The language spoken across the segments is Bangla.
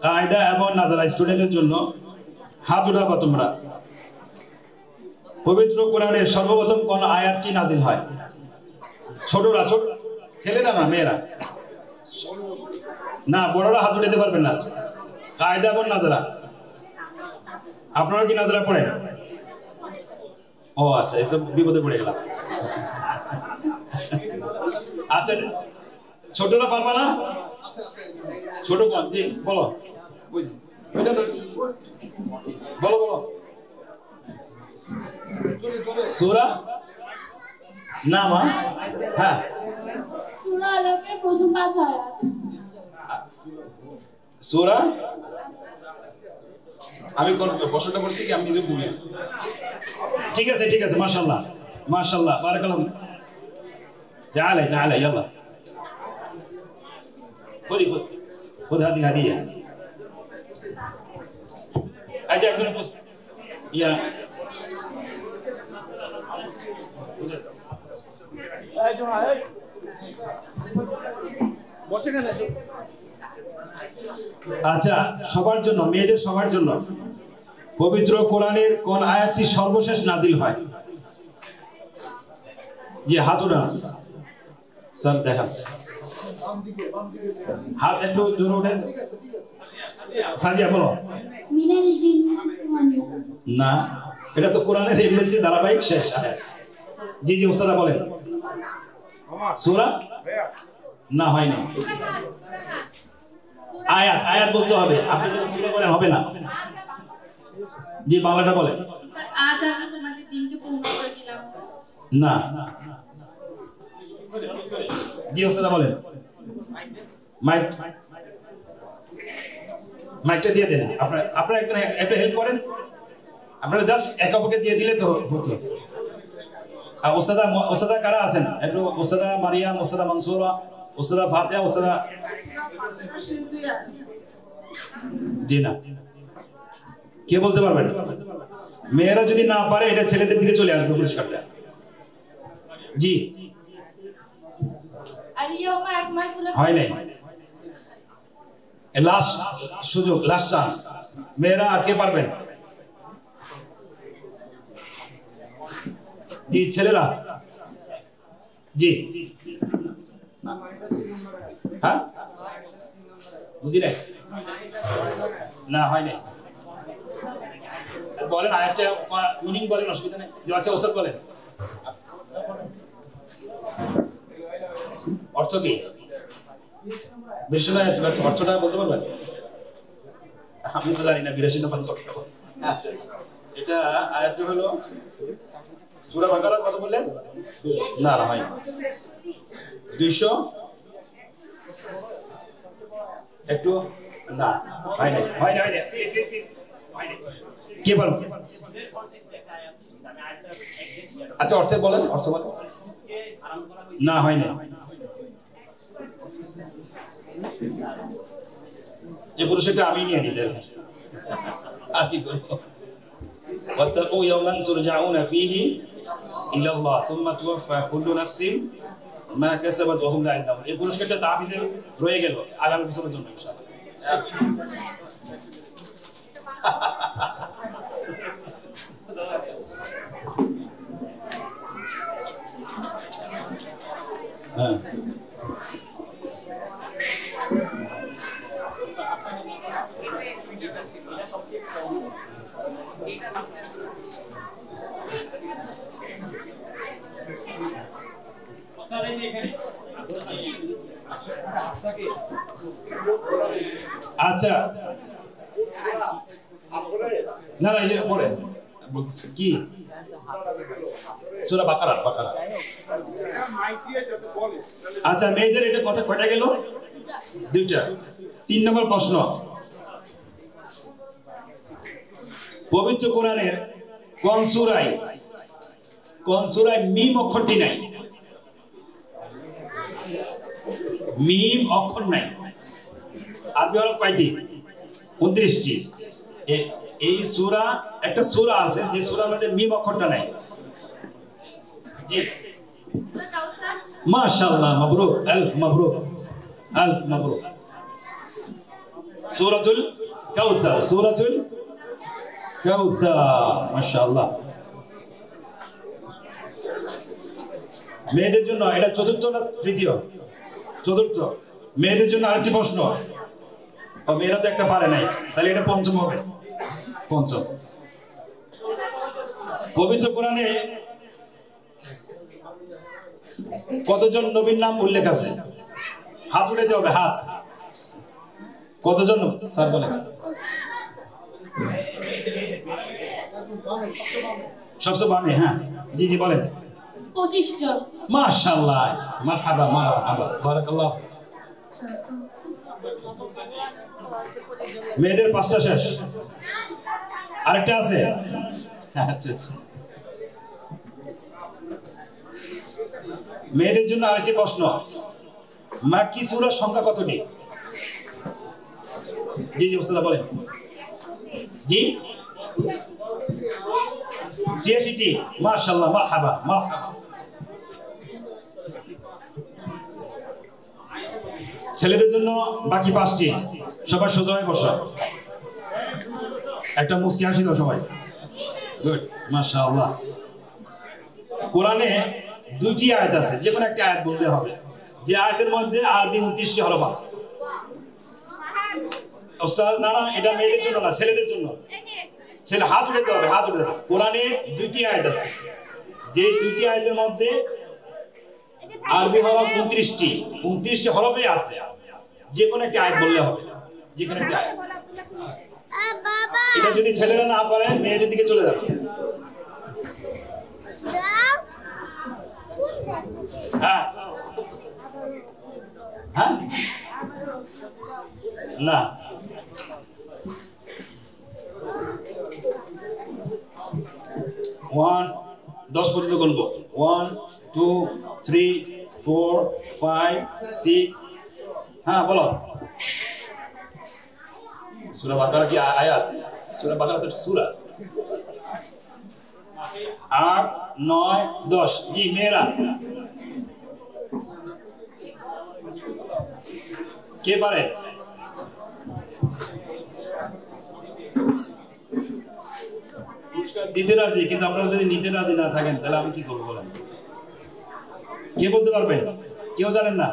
কায়দা এবং নাজারা স্টুডেন্টের জন্য হাত উঠাবা তোমরা। পবিত্র কোরআনের সর্বপ্রথম কোন আয়াতটি নাজিল হয়? ছোটরা, ছোট ছেলেরা না মেয়েরা? না, বড়রা হাত উঠাতে পারবেন না। কায়দা এবং নাজারা, আপনারা কি নাজারা পড়েন? ও আচ্ছা, এই তো বিপদে পড়ে গেলাম। আচ্ছা, ছোটরা পারবা না? ছোট কোন? জি বলো, বলো বলো। সূরা না মা? হ্যাঁ, সূরা আলাকের প্রথম 5 আয়াত। সূরা, আমি কোন প্রশ্নটা করছি কি আমি নিজে ভুলে? ঠিক আছে ঠিক আছে, মাশাআল্লাহ মাশাআল্লাহ, বারাকাল্লাহ। تعالى تعالى يلا خذي خذ هذه الهدية. أجي أكون بس يا আচ্ছা, সবার জন্য, মেয়েদের সবার জন্য পবিত্র কোরআনের কোন আয়াতটি সর্বশেষ নাজিল হয়? যে হাত উঠান স্যার, দেখা হাত একটু জোরে ওঠেন। সাজিয়া বলো। মিনাল জিন্নাতি ওয়ান নাস। না, এটা তো কোরআনের এমনিতে ধারাবাহিক শেষ আয়াত। জি জি উস্তাদ বলেন। সূরা না, হয় না। আয়াত, আয়াত বলতে হবে। আপনি যদি সূরা বলেন হবে না। জি বাংলাটা বলেন। আজ আমি তোমাদের দিনকে পূর্ণ করে দিলাম। না, জি উস্তাদ বলেন। মাইক, মাইকটা দিয়ে দেন। আপনারা একটু হেল্প করেন। আপনারা জাস্ট এক অপরকে দিয়ে দিলে তো হতো। ওস্তাদা কারা আছেন? একটু ওস্তাদা মারিয়াম, ওস্তাদা মনসুরা, ওস্তাদা ফাতিহা, ওস্তাদা। জি না, কে বলতে পারবেন? মেয়েরা যদি না পারে এটা ছেলেদের দিকে চলে আসবে পুরস্কারটা। জি হয় নাই, লাস্ট সুযোগ, লাস্ট চান্স। মেয়েরা আর কে পারবেন? জি ছেলেরা। জি হ্যাঁ, বুঝি নাই। না হয় নাই, বলেন আরেকটা মিনিং বলেন, অসুবিধা নেই। আচ্ছা ওস্তাদ বলেন অর্থ কি? অর্থটা বলতে পারবেন? আমি তো জানি না 82 নম্বর কথা। আচ্ছা, এটা আয়াতটা হলো সূরা বাকারা। কত বললেন? না না হয় 200 একটু না, হয় না হয় না হয় না। কে বলেন? আচ্ছা অর্থে বলেন, অর্থ বলেন। না হয় না, এই পুরুষটা আমি নিয়ে নিতে আর কি করবো। واتقوا يوما ترجعون فيه الى الله ثم توفى كل نفس ما كسبت وهم لا يظلمون। এই পুরস্কারটা তাহফিজে রয়ে গেল আগামী বছরের জন্য ইনশাআল্লাহ। হ্যাঁ আচ্ছা, না না এটা পড়ে বলতেছে কি? সূরা বাকারা। আচ্ছা, মেয়েদের এটা কথা কয়টা গেল? 2টা। 3 নম্বর প্রশ্ন, পবিত্র কোরআনের কোন সূরায় মিম অক্ষরটি নাই? মিম অক্ষর নাই। আরবি হরফ কয়টি? 29টি। এই সূরা, একটা সূরা আছে যে সূরার মধ্যে মিম অক্ষরটা নাই। জি মাশাআল্লাহ, মাবরুক, আলফ মাবরুক, আলফ মাবরুক। সূরাতুল কাউসার, সূরাতুল কাউসার, মাশাআল্লাহ। মেয়েদের জন্য এটা চতুর্থ না তৃতীয়? চতুর্থ। মেয়েদের জন্য আরেকটি প্রশ্ন, মেয়েরা তো একটা পারে নাই, তাহলে এটা পঞ্চম হবে। পঞ্চম। পবিত্র কোরআনে কতজন নবীর নাম উল্লেখ আছে? হাত উঠাইতে হবে, হাত। কতজন স্যার বলেন? সবচেয়ে বামে, হ্যাঁ জি জি বলেন। 25 জন। মাশাআল্লাহ, মারহাবা মারহাবা, বারাকাল্লাহ। মেয়েদের 5টা শেষ, আরেকটা আছে? আচ্ছা আচ্ছা। মেয়েদের জন্য আরেকটি প্রশ্ন, মাক্কি সূরার সংখ্যা কতটি? জি জি উস্তাদ বলেন। জি 86টি, মাশাআল্লাহ, মারহাবা মারহাবা। ছেলেদের জন্য বাকি 5টি। সবাই সোজা হয়ে বসো, একটা মুস্কি হাসি দাও সবাই। গুড, মাশাআল্লাহ। কোরআনে 2টি আয়াত আছে, যে কোনো একটা আয়াত বলতে হবে, যে আয়াতের মধ্যে আরবি 29টি হরফ আছে। ওস্তাদ না না, এটা মেয়েদের জন্য না, ছেলেদের জন্য। ছেলে হাত উঠাতে হবে, হাত উঠাতে হবে। কোরআনে 2টি আয়াত আছে, যে 2টি আয়াতের মধ্যে আরবি হরফ 29টি হরফে আছে। যে কোনো একটা আয়াত বললে হবে, যে কোনো একটা আয়াত। এটা যদি ছেলেরা না পারে, মেয়েদের দিকে চলে যাবে। হ্যাঁ হ্যাঁ না, 10 পর্যন্ত গুনবো। 1 2 3 4 5 6। হ্যাঁ বলো। সূরা বাকারা কি আয়াত? সূরা বাকারা তো সূরা। 8 9 10। জি মেয়েরা কে পারে? পুরস্কার দিতে রাজি, কিন্তু আপনারা যদি নিতে রাজি না থাকেন, তাহলে আমি কি করবো বলেন? কে বলতে পারবেন? কেউ জানেন না?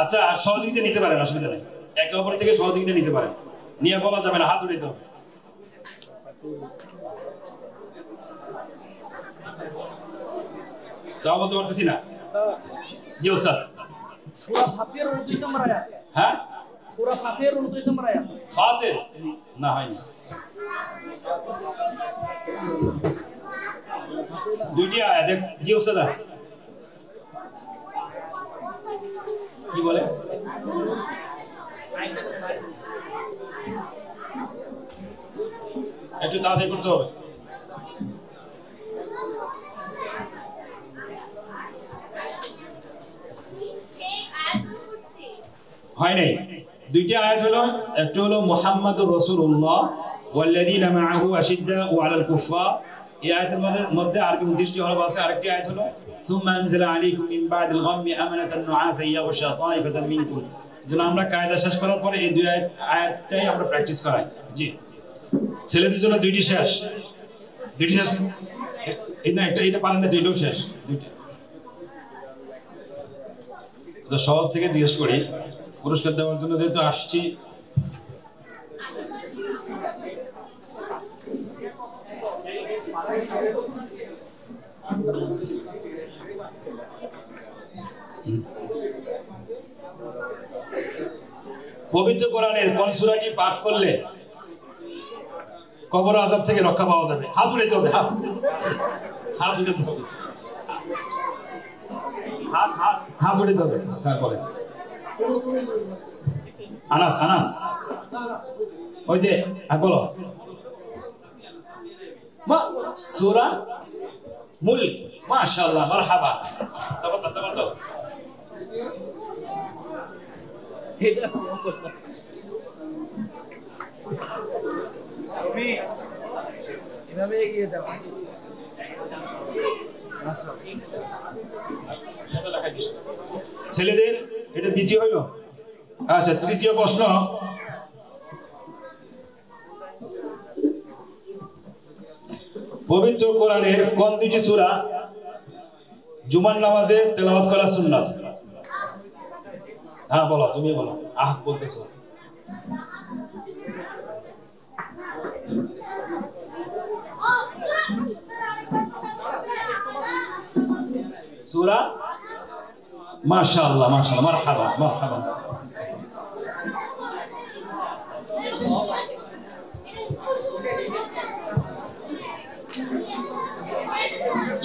আচ্ছা, সহযোগিতা নিতে পারেন, অসুবিধা নেই। একে অপরের থেকে সহযোগিতা নিতে পারেন, নিয়ে বলা যাবে না, হাত উঠাইতে হবে। তাও বলতে পারতেছি না। জি ওস্তাদ। সূরা ফাতির 29 নম্বর আয়াত। হ্যাঁ সূরা ফাতির 29 নম্বর আয়াত। ফাতির না, হয়নি। 2টি আয়াত। জি ওস্তাদ কি বলে? একটু তাড়াতাড়ি করতে হবে। হয় নাই। 2টি আয়াত হলো, একটা হলো মুহাম্মাদুর রাসূলুল্লাহ ওয়াল্লাযীনা মাআহু আশিদ্দাউ আলাল কুফফার। এই আয়াতের মধ্যে আরবি 29টি হরফ আছে। আরেকটি আয়াত হলো সুম্মা আনজালা আলাইকুম মিন বা'দিল গাম্মি আমানাতান নুআসা ইয়াগশা তাইফাতান মিনকুম। যেন আমরা কায়দা শেষ করার পরে এই 2 আয়াতটাই আমরা প্র্যাকটিস করাই। জি ছেলেদের জন্য 2টি শেষ। 2টি শেষ। এই না, এটা পারেন না, 2টাও শেষ। 2টা তো সহজ থেকে জিজ্ঞেস করি, পুরস্কার দেওয়ার জন্য যেহেতু আসছি। পবিত্র কোরআনের কোন সূরাটি পাঠ করলে কবর আযাব থেকে রক্ষা পাওয়া যাবে? হাত উঠাইতে হবে, হাত উঠাইতে হবে, হাত উঠাইতে হবে। স্যার বলেন। আনাস আনাস ওই যে বলো। সূরা মুলক। মাশাআল্লাহ, মারহাবা, তাবাদ্দাল তাবাদ্দাল। এটা মুখস্থ। তুমি এভাবে এগিয়ে যাও। ছেলেদের এটা দ্বিতীয় হইল। আচ্ছা, তৃতীয় প্রশ্ন, পবিত্র কোরআনের কোন দুইটি সূরা জুমার নামাজে তেলাওয়াত করা সুন্নাত? হ্যাঁ বলো, তুমি বলো। বলতেছো সূরা মাশাআল্লাহ মাশাআল্লাহ, মারহাবা মারহাবা।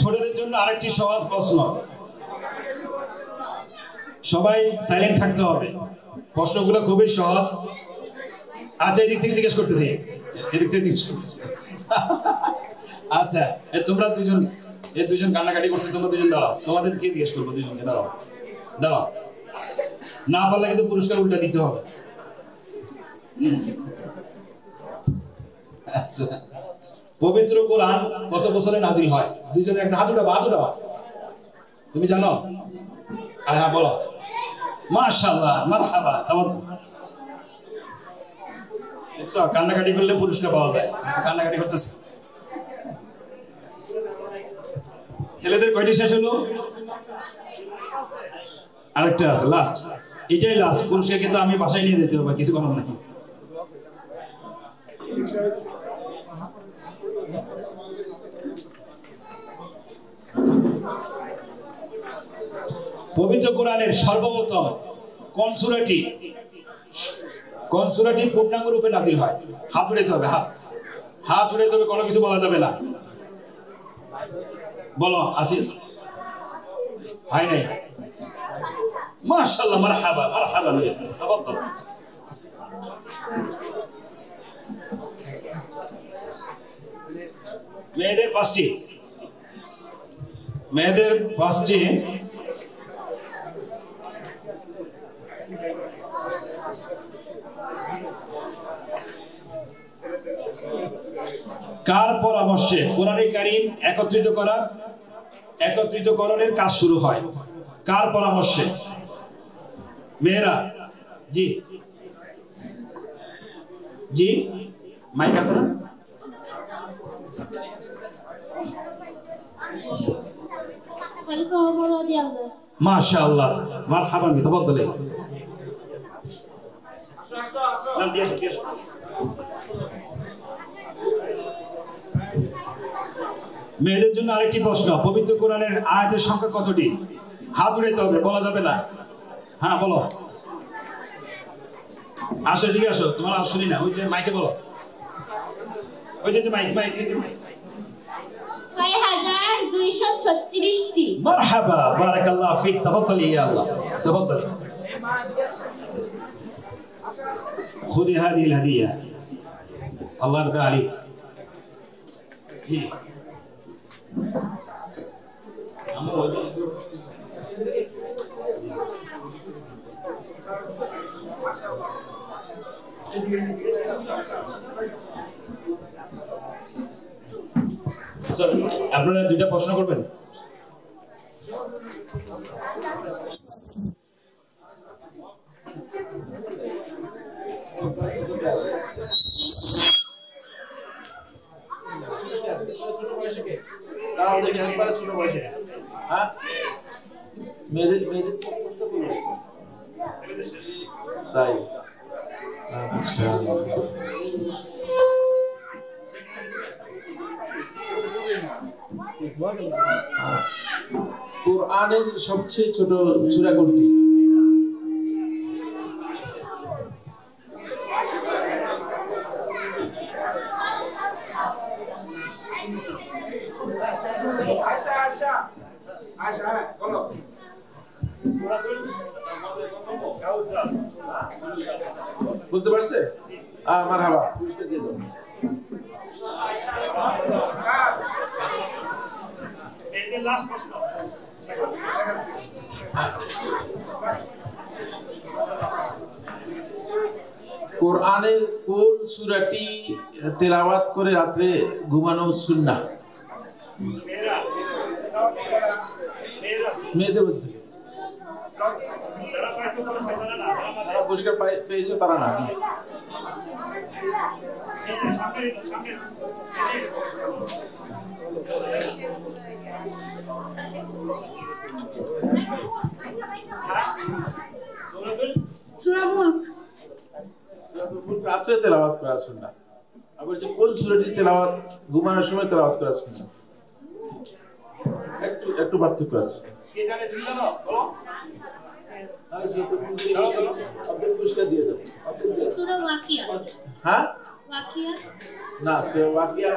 ছোটদের জন্য আরেকটি সহজ প্রশ্ন, সবাই সাইলেন্ট থাকতে হবে, প্রশ্নগুলো খুবই সহজ। আচ্ছা এদিক থেকে জিজ্ঞেস করতেছি, এদিক থেকে জিজ্ঞেস করতেছি। আচ্ছা তোমরা দুজন কান্নাকাটি করছো, তোমরা দুজন দাঁড়াও, তোমাদের কি জিজ্ঞেস করবো? দুজনকে দাঁড়াও দাঁড়াও, না পারলে কিন্তু পুরস্কার উল্টা দিতে হবে। আচ্ছা, পবিত্র কোরআন কত বছরে নাজিল হয়? দুজনে একটা হাত উঠাবা। তুমি জানো? হ্যাঁ বলো। মাশাআল্লাহ মারহাবা। দেখছো, কান্নাকাটি করলে পুরস্কার পাওয়া যায়, কান্নাকাটি করতেছে। ছেলেদের কয়টি শেষ হলো? আরেকটা আছে, লাস্ট, এটাই লাস্ট পুরস্কার, কিন্তু আমি বাসায় নিয়ে যেতে হবে, কিছু করার নাই। পবিত্র কোরআনের সর্বপ্রথম কোন সূরাটি পূর্ণাঙ্গ রূপে নাজিল হয়? হাত উঠাইতে হবে, হাত উঠাইতে হবে, কোনো কিছু বলা যাবে না। বলো, আসি হয় নাই? মাশাআল্লাহ মারহাবা মারহাবা। তাফাদ্দাল। মেয়েদের পাঁচটি কার পরামর্শে কোরআনে কারীম একত্রিতকরণের কাজ শুরু হয়? কার পরামর্শে? মেয়েরা, জি জি, মাইক আছে না? মাশাআল্লাহ মারহাবা, তাফাদ্দাল। নাম দিয়ে আসো। মেয়েদের জন্য আরেকটি প্রশ্ন, পবিত্র কোরআনের আয়াতের সংখ্যা কতটি? হাত উঠাইতে হবে, বলা যাবে না। হ্যাঁ বলো, আসো এদিকে আসো, তোমার আওয়াজ শুনি না, ওই যে মাইকে বলো, ওই যে মাইক 6236টি। মারহাবা বারাকাল্লাহু ফিক, তাফাদ্দাল ইয়া আল্লাহ, তাফাদ্দাল। খুদি হাদিহিল হাদিয়া, আল্লাহ রাব্বুল আলামিন। জি আপনারা দুইটা প্রশ্ন করবেন। ছোট বয়সে, হ্যাঁ মেয়েদের তাই। আচ্ছা, কোরআনের সবচেয়ে ছোট সূরা কোনটি? বলতে পারছে? মারহাবা, পুরস্কার দিয়ে দাও। কোরআনের কোন সূরাটি তেলাওয়াত করে রাত্রে ঘুমানো সুন্নাহ? মেয়েদের মধ্যে যারা পুরস্কার পেয়েছে তারা না। সূরা মুলক। রাত্রে তেলাওয়াত করা সুন্নাহ। আবার যে কোন সূরাটি তেলাওয়াত ঘুমানোর সময় তেলাওয়াত করা সুন্নাহ, একটু পার্থক্য আছে। কে জানে, তুমি জানো? বলো। অর্ধেক পুরস্কার দিয়ে দাও। সূরা ওয়াকিয়া। হ্যাঁ ওয়াকিয়া। না, সূরা ওয়াকিয়া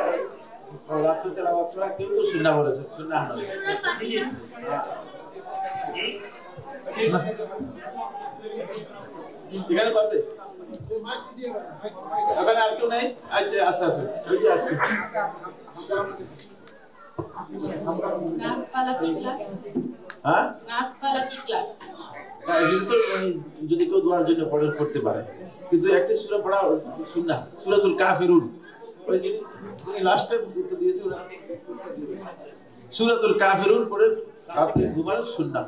রাত্রে তেলাওয়াত করা কেউ তো সুন্নাহ বলেছে, সুন্নাহ নয়। সূরা ফাতিহা। এখানে পাবে? এখানে আর কেউ নেই? আচ্ছা আছে, ওই যে আসছে। নাস ফালাক ইখলাস। হ্যাঁ, নাস ফালাক ইখলাস। না এটা তো যদি কেউ দোয়ার জন্য পড়তে পারে, কিন্তু একটা সূরা পড়া সুন্নাহ, সূরাতুল কাফিরুন। ওই যিনি লাস্টের উত্তর দিয়েছে, সূরাতুল কাফিরুন পড়ে রাতে ঘুমানো সুন্নাহ।